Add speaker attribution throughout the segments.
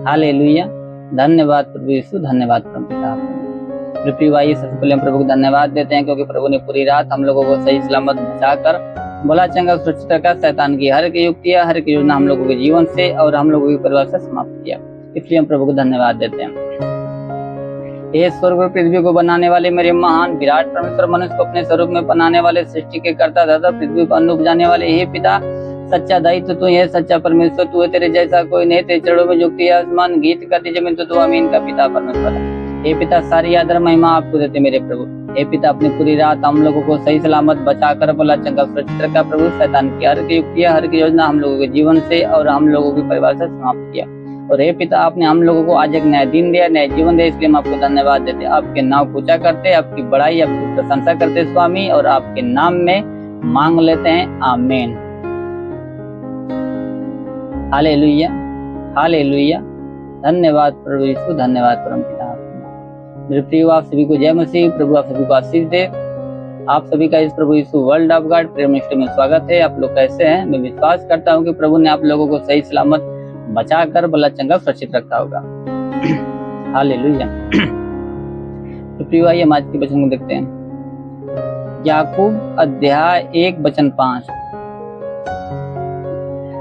Speaker 1: Hallelujah. धन्यवाद प्रभु यीशु, धन्यवाद प्रभु पिता। प्रिय भाई, सबसे पहले हम प्रभु को धन्यवाद देते हैं क्योंकि प्रभु ने पूरी रात हम लोगों को सही सलामत बचाकर भला चंगा सुरक्षित रखा। शैतान की हर एक युक्तियां, हर एक योजना हम लोगों के जीवन से और हम लोगों के परिवार से समाप्त किया। इसलिए हम प्रभु को धन्यवाद देते हैं। हे स्वर्ग और पृथ्वी को बनाने वाले मेरे महान विराट परमेश्वर, मनुष्य को अपने स्वरूप में बनाने वाले, सृष्टि के कर्ता दाता, पृथ्वी को अन्न उपजाने वाले, हे पिता सच्चा दायित्व तू है, सच्चा परमेश्वर तू है, तेरे जैसा कोई नहीं। तेरे चरणों में झुकती है आसमान, गीत करती जमीन, तो तू अमीन का पिता परमेश्वर। हे पिता सारी आदर महिमा आपको देते मेरे प्रभु। हे पिता अपनी पूरी रात हम लोगों को सही सलामत बचाकर भला चंगा सुरक्षित रखा प्रभु। शैतान की हर की युक्तियां, हर की योजना हम लोगों के जीवन से और हम लोगों के परिवार से समाप्त किया। और हे पिता आपने हम लोगों को आज एक नया दिन दिया, नया जीवन दिया, इसलिए हम आपको धन्यवाद देते। आपके नाम को ऊंचा करते, आपकी बड़ाई, आपकी प्रशंसा करते स्वामी, और आपके नाम में मांग लेते हैं, आमीन। Hallelujah, hallelujah. धन्यवाद प्रभु यीशु, धन्यवाद परम पिता। मेरे प्रिय, आप सभी को जय मसीह। प्रभु आप सभी को आशीष दे। आप सभी का इस प्रभु यीशु world of God prayer ministry में स्वागत है। आप लोग कैसे हैं? मैं विश्वास करता हूँ कि प्रभु ने आप लोगों को सही सलामत बचाकर भला चंगा सुरक्षित रखा होगा। हालेलुया। तो प्रिय भाई, हम आज के वचन को देखते हैं। याकूब अध्याय 1:5।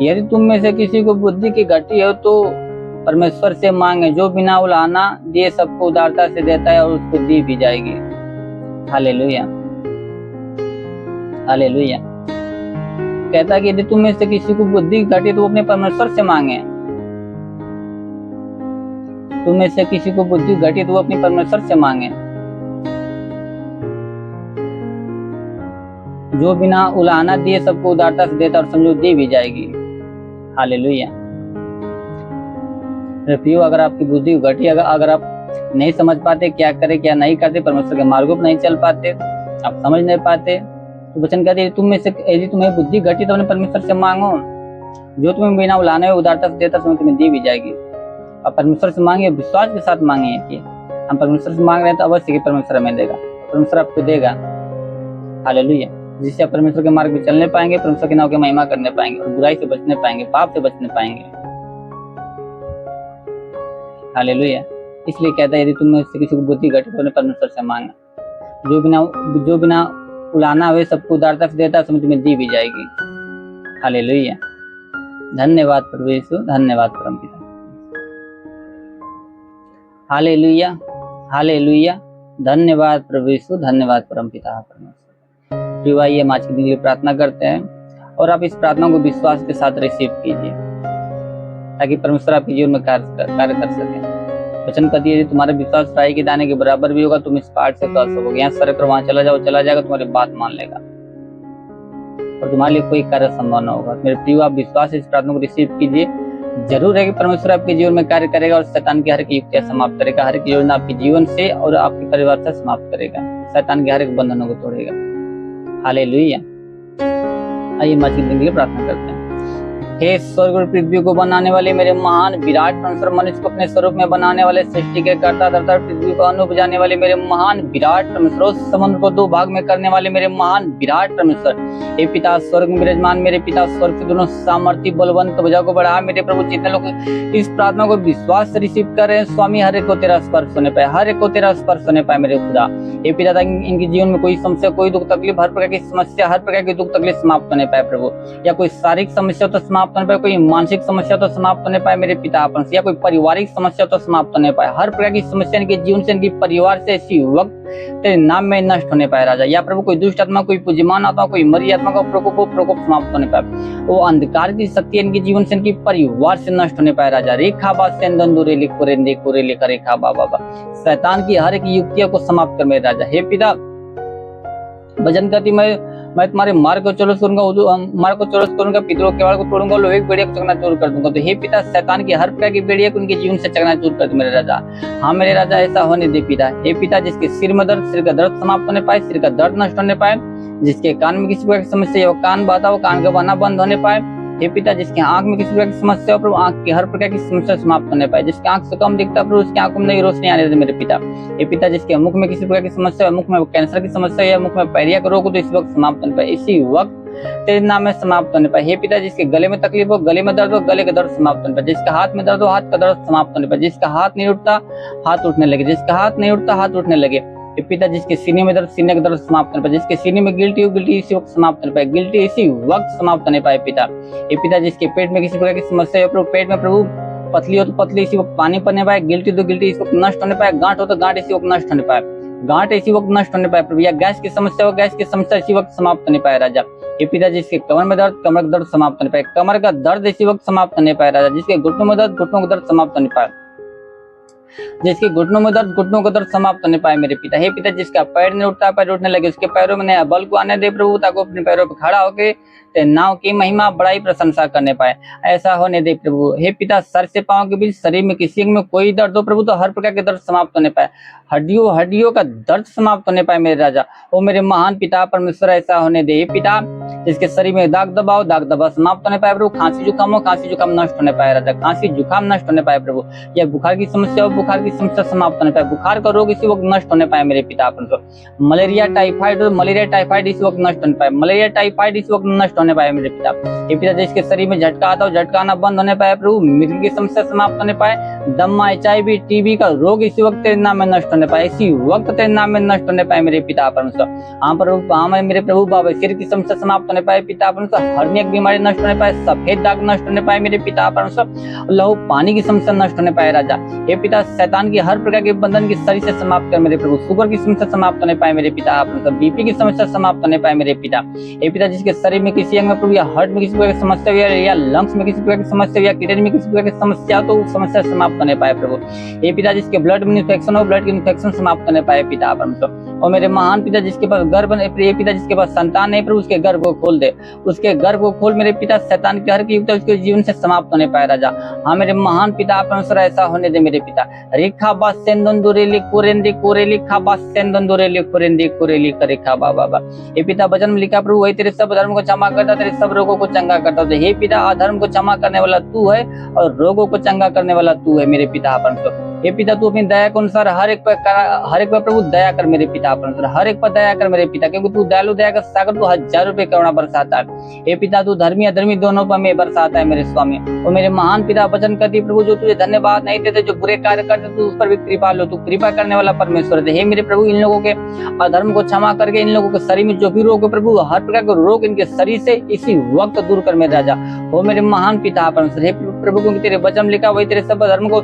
Speaker 1: यदि तुम में से किसी को बुद्धि की घटी हो तो परमेश्वर से मांगे, जो बिना उलाहना दिए सबको उदारता से देता है और उसको दी भी जाएगी। Hallelujah, hallelujah. कहता है कि यदि तुम में से किसी को बुद्धि की घटी तो वो अपने परमेश्वर से मांगे। तुम में से किसी को बुद्धि घटी तो वो अपने परमेश्वर से मांगे, जो बिना उलाहना दिए सबको उदारता से देता और समझो दी भी जाएगी। हालेलुया। प्रियो, अगर आपकी बुद्धि घटी, अगर आप नहीं समझ पाते क्या करे क्या नहीं करते, परमेश्वर के मार्गों पर नहीं चल पाते, आप समझ नहीं पाते, तो वचन कहते हैं तुम में से यदि तुम्हें बुद्धि घटी तो अपने परमेश्वर से मांगो, जो तुम्हें बिना उलाहने उदारता से देता समय तुम्हें दी भी जाएगी। और परमेश्वर से मांगे, विश्वास के साथ मांगे कि हम परमेश्वर से मांग रहे हैं तो अवश्य ही परमेश्वर हमें देगा, परमेश्वर आपको देगा। हालेलुया। जिससे आप परमेश्वर के मार्ग में चलने पाएंगे, परमेश्वर के नाम की महिमा करने पाएंगे और बुराई से बचने पाएंगे, पाप से बचने पाएंगे। हालेलुया। इसलिए कहता है यदि तुम में से किसी को बुद्धि घटी तो परमेश्वर से मांगा, जो बिना उलाहना हुए सबको उदारता से देता है तुम्हें दी भी जाएगी। हालेलुया। धन्यवाद प्रभु यीशु, धन्यवाद परम पिता। Hallelujah, hallelujah. धन्यवाद प्रभु यीशु, धन्यवाद परम पिता परमेश्वर। प्रिय भाई, हम आज के दिन के लिए प्रार्थना करते हैं और आप इस प्रार्थना को विश्वास के साथ रिसीव कीजिए ताकि परमेश्वर आपके जीवन में कार्य कर सके। वचन कहती है तुम्हारा विश्वास राई के दाने के बराबर भी होगा, तुम इस पहाड़ से कह सकोगे यहाँ सर कर वहां चला जाएगा, तुम्हारी बात मान लेगा और तुम्हारे लिए कोई कार्य संभव न होगा। मेरे प्रिय, आप विश्वास से इस प्रार्थना को रिसीव कीजिए। जरूर है कि परमेश्वर आपके जीवन में कार्य करेगा और शैतान की हर एक युक्तियां समाप्त करेगा, हर एक योजना आपके जीवन से और आपके परिवार से समाप्त करेगा, शैतान के हर एक बंधनों को तोड़ेगा। हालेलुया। आइए हम आज की जिंदगी प्रार्थना करते हैं। हे स्वर्ग और पृथ्वी को बनाने वाले मेरे महान विराट परमेश्वर, मनुष्य को अपने स्वरूप में बनाने वाले, सृष्टि के कर्ता दाता, पृथ्वी को अन्न उपजाने वाले मेरे महान विराट परमेश्वर, समुद्र को दो भाग में करने वाले मेरे महान विराट परमेश्वर, हे पिता स्वर्ग में विराजमान मेरे पिता, स्वर्ग के दोनों सामर्थी बलवंत भुजा को बढ़ा मेरे प्रभु। जितने लोग इस प्रार्थना को विश्वास से रिसीव कर रहे हैं स्वामी, हर एक को तेरा स्पर्श होने पाए, हर एक को तेरा स्पर्श होने पाए मेरे खुदा। हे पिता, ताकि इनके जीवन में कोई समस्या, कोई दुख तकलीफ, हर प्रकार की समस्या, हर प्रकार की दुख तकलीफ समाप्त होने पाए प्रभु, या कोई शारीरिक समस्या तो समाप्त होने पाए, कोई मानसिक समस्या तो समाप्त होने पाए मेरे पिता अपन से, या कोई पारिवारिक समस्या तो समाप्त होने पाए, हर प्रकार की समस्या इनके जीवन से, इनके परिवार से इसी वक्त तेरे नाम में नष्ट होने पाए राजा। या प्रभु कोई दुष्ट आत्मा, कोई पूज्यमान आत्मा, कोई मरी आत्मा का प्रकोप समाप्त होने पाए, वो अंधकार की शक्ति इनके जीवन से, इनके परिवार से नष्ट होने पाए राजा। रेखा बादूरे लेकर रेखा बाबा, शैतान की हर एक युक्तियों को समाप्त कर मेरे राजा। हे पिता, भजन करती मैं तुम्हारे मार्ग को चौरस करूंगा, पितरों के वाड़ को तोड़ूंगा, लोहे की बेड़िया को चकनाचूर कर दूंगा। तो हे पिता, शैतान की हर प्रकार की बेड़िया को उनके जीवन से चकनाचूर कर दे मेरे राजा। हाँ मेरे राजा, ऐसा होने दे पिता। हे पिता, जिसके सिर में दर्द, सिर का दर्द समाप्त होने पाए, सिर का दर्द नष्ट होने पाए, जिसके कान में किसी प्रकार की समस्या, वो कान बाधा, वो कान का बहाना बंद होने पाए, हे पिता जिसके आंख में किसी प्रकार की समस्या हो प्रभु, आंख की हर प्रकार की समस्या समाप्त होने पाए। जिसके आंख से कम दिखता प्रभु, उसकी आंखों में नई रोशनी आने दे मेरे पिता। हे पिता जिसके मुख में किसी प्रकार की समस्या है, मुख में कैंसर की समस्या या मुख में पैरिया का रोग हो, तो इस वक्त समाप्त होने पाए, इसी वक्त तेरे नाम में समाप्त होने पाए। हे पिता जिसके गले में तकलीफ हो, गले में दर्द हो, गले का दर्द समाप्त होने पाए। जिसका हाथ में दर्द हो, हाथ का दर्द समाप्त होने पाए। जिसका हाथ नहीं उठता, हाथ उठने लगे। जिसका हाथ नहीं उठता, हाथ उठने लगे। हे पिता जिसके सीने में दर्द, सीने का दर्द समाप्त होने पाए। जिसके सीने में गिल्टी हो, गिल्टी इसी वक्त समाप्त होने पाए। गिल्टी इसी वक्त समाप्त होने पाए पिता। हे पिता जिसके पेट में किसी प्रकार की समस्या हो प्रभु, पेट में प्रभु पतली हो तो पतली इसी वक्त पानी पड़ने पाए। गिल्टी तो गिल्टी इस वक्त नष्ट होने पाए। गांठ हो तो गांठ इसी वक्त नष्ट होने पाए। गांठ इसी वक्त नष्ट होने पाए प्रभु। या गैस की समस्या हो, गैस की समस्या इसी वक्त समाप्त होने पाए राजा। हे पिता जिसके कमर में दर्द, कमर का दर्द समाप्त होने पाए। कमर का दर्द इसी वक्त समाप्त होने पाए राजा। जिसके घुटनों में दर्द, घुटनों का दर्द समाप्त होने पाए। जिसके घुटनों में दर्द, घुटनों का दर्द समाप्त होने पाए मेरे पिता। हे पिता जिसका पैर नहीं उठता, पैर उठने लगे। उसके पैरों में नया बल को आने दे प्रभु, ताकि अपने पैरों पर खड़ा होकर नाव की महिमा बड़ाई प्रशंसा करने पाए। ऐसा होने दे प्रभु। हे पिता सर से पांव के बीच शरीर में किसी में कोई दर्द हो प्रभु, तो हर प्रकार के दर्द समाप्त होने पाए। हड्डियों का दर्द समाप्त होने पाए मेरे राजा। ओ मेरे महान पिता परमेश्वर ऐसा होने दे। हे पिता जिसके शरीर में दाग दबाव समाप्त होने पाए प्रभु। खांसी जुकाम हो, खांसी जुकाम नष्ट होने पाए राजा। खांसी जुकाम नष्ट होने पाए प्रभु। या बुखार की समस्या हो, बुखार की समस्या समाप्त होने पाए। बुखार का रोग इसी वक्त नष्ट होने पाए मेरे पिता परमेश्वर। मलेरिया टाइफाइड हो, मलेरिया टाइफाइड इस वक्त नष्ट होने पाए। मलेरिया टाइफाइड इस वक्त नष्ट होने पाए मेरे पिता। ये पिता जिसके शरीर में झटका आता हो, झटका आना बंद होने पाए प्रभु। मिर्गी की समस्या समाप्त होने पाए। दम्मा, HIV, TB का रोग इसी वक्त तेरे नाम में नष्ट होने पाए। इसी वक्त तेरे नाम में नष्ट होने पाए मेरे पिता परमेश्वर। हाँ प्रभु, हाँ मेरे प्रभु बाबा, सिर की समस्या समाप्त होने पाए पिता परमेश्वर। हर्निया की बीमारी नष्ट होने पाए। सफेद दाग नष्ट होने पाए मेरे पिता परमेश्वर। लहू पानी की समस्या नष्ट होने पाए राजा। हे पिता शैतान की हर प्रकार के बंधन की शरीर से समाप्त कर मेरे प्रभु। शुगर की समस्या समाप्त होने पाए मेरे पिता परमेश्वर। BP की समस्या समाप्त होने पाए मेरे पिता। हे पिता जिसके शरीर में किसी अंग में प्रभु या हार्ट में किसी प्रकार की समस्या या लंग्स में किसी प्रकार की समस्या या किडनी में किसी प्रकार की समस्या, तो समस्या समाप्त होने पाए प्रभु। हे पिता जिसके ब्लड में इन्फेक्शन हो, ब्लड की इन्फेक्शन समाप्त होने पाए पिता परमेश्वर। और मेरे महान पिता जिसके पास गर्भ नहीं, प्रिय पिता जिसके पास संतान नहीं प्रभु, उसके गर्भ को खोल दे। उसके गर्भ को खोल मेरे पिता। शैतान की हर की युक्ति उसके जीवन से समाप्त होने पाए राजा। हाँ मेरे महान पिता परमेश्वर ऐसा होने दे मेरे पिता। रेखा बास सेंदुरेली कोरेंदी कोरेली खा बास सेंदुरेली कोरेंदी कोरेली करेखा बाबा। हे पिता वचन में लिखा प्रभु, वही तेरे सब धर्म को क्षमा करता, तेरे सब रोगों को चंगा करता। हे पिता अधर्म को क्षमा करने वाला तू है और रोगों को चंगा करने वाला तू है मेरे पिता परमेश्वर। हे पिता तू अपनी दया के अनुसार हर एक पर प्रभु दया कर मेरे पिता परमेश्वर। हर एक पर दया कर मेरे पिता, क्योंकि तू दयालु दया का सागर, तू हजारों रुपए करुणा बरसाता है। हे पिता तू धर्मी अधर्मी दोनों पर में बरसाता है मेरे स्वामी। और मेरे महान पिता वचन करती प्रभु, जो तुझे धन्यवाद नहीं देते, जो बुरे कार्य करते, तू उस पर भी कृपा लो। तू कृपा करने वाला परमेश्वर है। हे मेरे प्रभु इन लोगों के अधर्म को क्षमा करके इन लोगों के शरीर में जो भी रोग है प्रभु, हर प्रकार के रोग इनके शरीर से इसी वक्त दूर कर मेरे राजा। हो मेरे महान पिता परमेश्वर। हे प्रभु क्योंकि तेरे वचन लिखा, वही तेरे सब धर्म को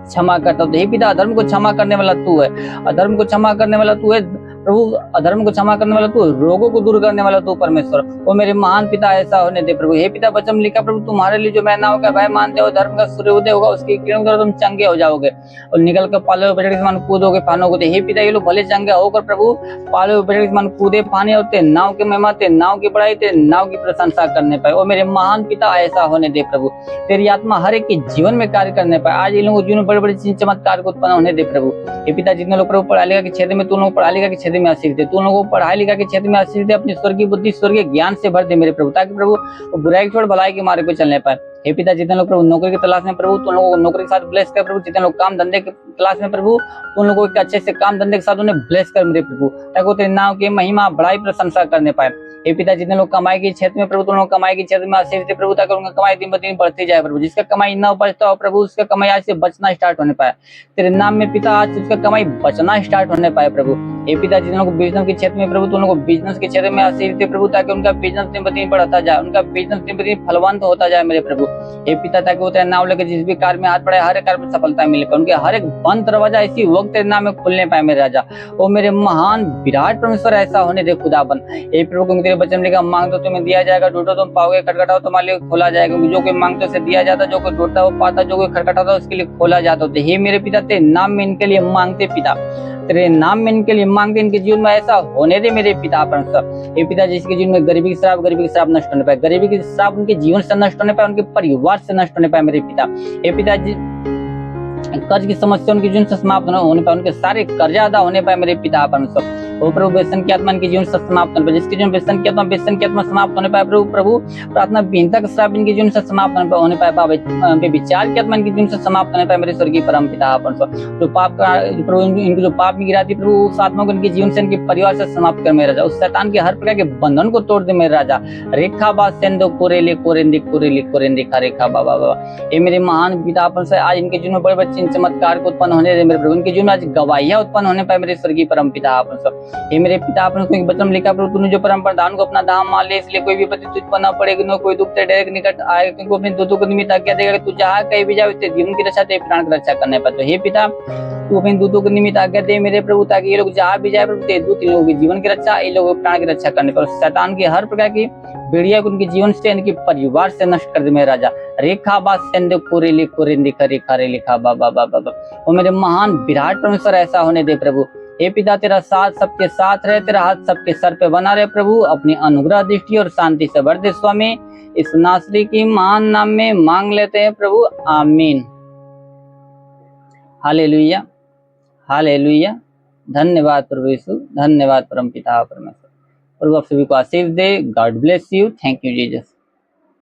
Speaker 1: क्षमा करता हूँ। हे पिता अधर्म को क्षमा करने वाला तू है। अधर्म को क्षमा करने वाला तू है प्रभु। अधर्म को क्षमा करने वाला तू, रोगों को दूर करने वाला तू परमेश्वर। वो मेरे महान पिता ऐसा होने दे प्रभु। हे पिता वचन लिखा प्रभु, तुम्हारे लिए जो मैनाओं का भय मानते हो, धर्म का सूर्योदय होगा, उसकी किरणों द्वारा तुम चंगे हो जाओगे और निकल कर पाले हुए बछड़े के समान कूदोगे, फानों को। हे पिता ये लोग भले चंगे होकर प्रभु पाले हुए बछड़े के समान कूदे, फाने होते नाव के महिमा, ते नाव की बड़ाई, ते नाव की प्रशंसा करने पाए। और मेरे महान पिता ऐसा होने दे प्रभु। तेरी आत्मा हर एक के जीवन में कार्य करने पाए। आज इन लोगों के जीवन में बड़े बड़े चमत्कार को उत्पन्न होने दे प्रभु। हे पिता जितने लोग प्रभु पढ़ाई लिखा के क्षेत्र में, तू लोग पढ़ाई लिखा के क्षेत्र में आशीष दे। तू लोगों को पढ़ाई लिखा के क्षेत्र में आशीष दे। अपनी स्वर्गीय बुद्धि, स्वर्गीय ज्ञान से भर दे मेरे प्रभु, ताकि प्रभु बुराई छोड़ भलाई के मार्ग पे चलने पाए। हे पिता जितने लोग प्रभु नौकरी की तलाश में प्रभु, तुम लोगों को नौकरी के साथ ब्लेस कर प्रभु। जितने लोग काम धंधे की तलाश में प्रभु, तुम लोगों को अच्छे से काम धंधे के साथ उन्हें ब्लेस कर मेरे प्रभु, ताकि वो तेरे नाम की महिमा बड़ाई प्रशंसा करने पाए। हे पिता जितने लोग कमाई के क्षेत्र में प्रभु, तुम लोग कमाई के क्षेत्र में आशीष दे प्रभु, ताकि उनका कमाई दिन ब दिन बढ़ती जाए प्रभु। जिसका कमाई न बचता हो प्रभु, उसका कमाई आज से बचना स्टार्ट होने पाए तेरे नाम में पिता। आज उसका कमाई बचना स्टार्ट होने पाए प्रभु। हे पिता जिन लोगों को बिजनेस के क्षेत्र में प्रभु, तुम लोगों को बिजनेस के क्षेत्र में आशीष दे प्रभु, ताकि उनका बिजनेस दिन ब दिन बढ़ता जाए, उनका बिजनेस दिन ब दिन फलवंत होता जाए मेरे प्रभु। हे पिता ताकि वो तेरे नाम लेकर जिस भी कार्य में हाथ बढ़ाए, हर एक कार्य में सफलता मिले पाए। उनके हर एक बंद दरवाजा इसी वक्त तेरे नाम में खुलने पाए मेरे राजा। ओ मेरे महान विराट परमेश्वर ऐसा होने दे खुदाबन। हे प्रभु क्योंकि तेरे वचन में लिखा, मांगो तो तुम्हें दिया जाएगा, ढूंढो तुम पाओगे, खटखटाओ तुम्हारे लिए खोला जाएगा। जो कोई मांगते उसे दिया जाता, जो कोई ढूंढता वो पाता, जो कोई खटखटाता उसके लिए खोला जाता। हे मेरे पिता तेरे नाम में इनके लिए मांगते पिता, तेरे नाम में इनके लिए मांगते, इनके जीवन में ऐसा होने दे मेरे पिता परमेश्वर। हे पिता जिसके जीवन में गरीबी की श्राप नष्ट होने पाए, गरीबी की श्राप उनके जीवन से नष्ट होने पाए, उनके परिवार से नष्ट होने पाए मेरे पिता। हे पिता जी कर्ज की समस्या उनके जीवन से समाप्त होने पाए, उनके सारे कर्जा अदा होने पाए मेरे पिता परमेश्वर। ओ प्रभु व्यसन की आत्मा इनके जीवन से समाप्त होने पाए, जिसके जीवन व्यसन की आत्मा समाप्त होने पाए प्रभु। प्रभु प्रार्थना विहीनता का श्राप इनके जीवन से समाप्त होने पाए, विचार की आत्मा इनके जीवन से समाप्त होने पाए मेरे स्वर्गीय परम पिता। जो पाप का प्रभु इनको जो पाप की गिराती प्रभु, उस आत्मा को इनके जीवन से इनके परिवार से समाप्त कर मेरे राजा। उस शैतान के हर प्रकार के बंधन को तोड़ दे मेरे राजा। रेखा बात सेंदो कोरेले कोरेंदे कोरेले कोरेंदे खा रेखा बाबा बाबा। ये मेरे महान पिता से आज इनके जीवन में बड़े बड़े चमत्कार को उत्पन्न होने दे मेरे प्रभु। इनके जीवन में आज गवाहियां उत्पन्न होने पाए मेरे स्वर्गीय परम पिता। ये मेरे पिता कोई वचन लिखा प्रभु, तूने जो परम प्रधान को अपना धाम मान ले, इसलिए कोई भी प्रतिष्ठित उत्पन्न पड़ेगी, न कोई दुख तेरे डायरेक्ट निकट आए, तुमको अपने दूतों को निमित्त आज्ञा देगा, तू जहाँ कहीं भी जाए जीवन की रक्षा, तेरे प्राण की रक्षा करने पर। तो हे पिता तू अपने दूतों को निमित्त आज्ञा दे मेरे प्रभु, ताकि ये लोग जहाँ भी जाए प्रभु, तेरे दूत इन लोगों की जीवन की रक्षा, इन लोगों के प्राण की रक्षा करने पर। शैतान की हर प्रकार की बेड़िया को उनके जीवन से, इनके परिवार से नष्ट कर दे मेरे राजा। रेखा बा सेंदे कोरेले कोरेंदे का रेखा रे लिखा बाबा बाबा बाबा। वो मेरे महान विराट परमेश्वर ऐसा होने दे प्रभु। हे पिता तेरा साथ सबके साथ रहे, तेरा हाथ सबके सर पे बना रहे प्रभु। अपनी अनुग्रह दृष्टि और शांति से भर दे स्वामी। इस नासरी की महान नाम में मांग लेते हैं प्रभु, आमीन। Hallelujah hallelujah. धन्यवाद प्रभु यीशु, धन्यवाद परम पिता परमेश्वर। प्रभु आप सभी को आशीष दे। God bless you. Thank you Jesus.